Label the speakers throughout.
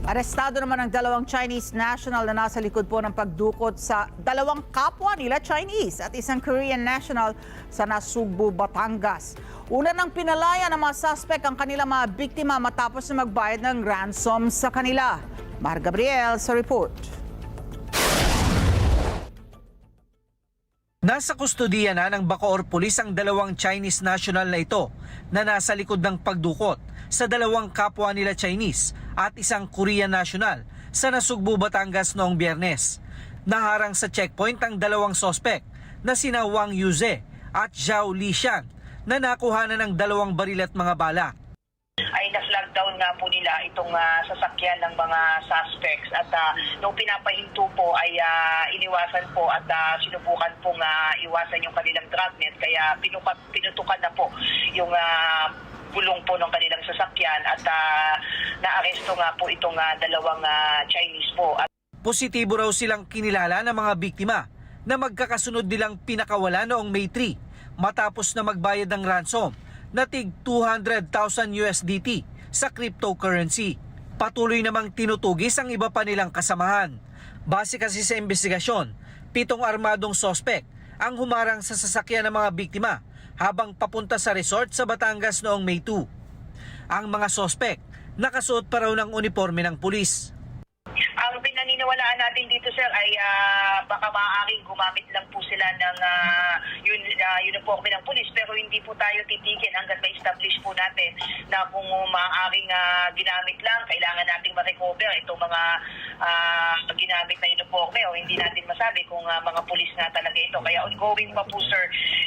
Speaker 1: Arestado naman ang dalawang Chinese national na nasa likod po ng pagdukot sa dalawang kapwa nila Chinese at isang Korean national sa Nasugbu, Batangas. Una nang pinalaya ng mga suspect ang kanilang mga biktima matapos na magbayad ng ransom sa kanila. Mar Gabriel sa report.
Speaker 2: Nasa kustodiya na ng Bacoor Police ang dalawang Chinese national na ito na nasa likod ng pagdukot sa dalawang kapwa nila Chinese at isang Korean national sa Nasugbu, Batangas noong Biyernes. Naharang sa checkpoint ang dalawang sospek na sina Wang Yuze at Zhao Lishan na nakuhanan ng dalawang baril at mga bala.
Speaker 3: Ay na-flag down nga po nila itong sasakyan ng mga suspects at nung pinapahinto po ay iniwasan po at sinubukan pong iwasan yung kanilang dragnet kaya pinutukan na po yung gulong po ng kanilang sasakyan at naaresto nga po itong dalawang Chinese po.
Speaker 2: Positibo raw silang kinilala ng mga biktima na magkakasunod nilang pinakawala noong May 3 matapos na magbayad ng ransom na tig 200,000 USDT sa cryptocurrency. Patuloy namang tinutugis ang iba pa nilang kasamahan. Base kasi sa investigasyon, 7 armadong sospek ang humarang sa sasakyan ng mga biktima habang papunta sa resort sa Batangas noong May 2. Ang mga sospek nakasuot pa raw ng uniforme ng pulis.
Speaker 3: Ang pinaniniwalaan natin dito, sir, ay baka maaaring gumamit lang po sila ng uniforme ng pulis pero hindi po tayo titigil hanggang ma-establish po natin na kung maaaring ginamit lang, kailangan nating ma-recover itong mga ginamit na uniforme o hindi natin masabi kung mga pulis na talaga ito. Kaya ongoing pa po, sir,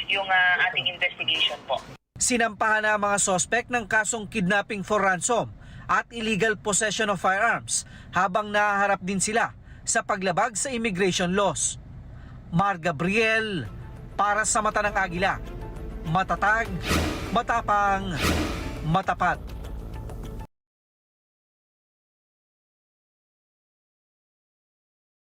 Speaker 3: yung ating investigation po.
Speaker 2: Sinampahan na ang mga sospek ng kasong kidnapping for ransom at illegal possession of firearms habang nahaharap din sila sa paglabag sa immigration laws. Mar Gabriel para sa Mata ng Agila. Matatag, matapang, matapat.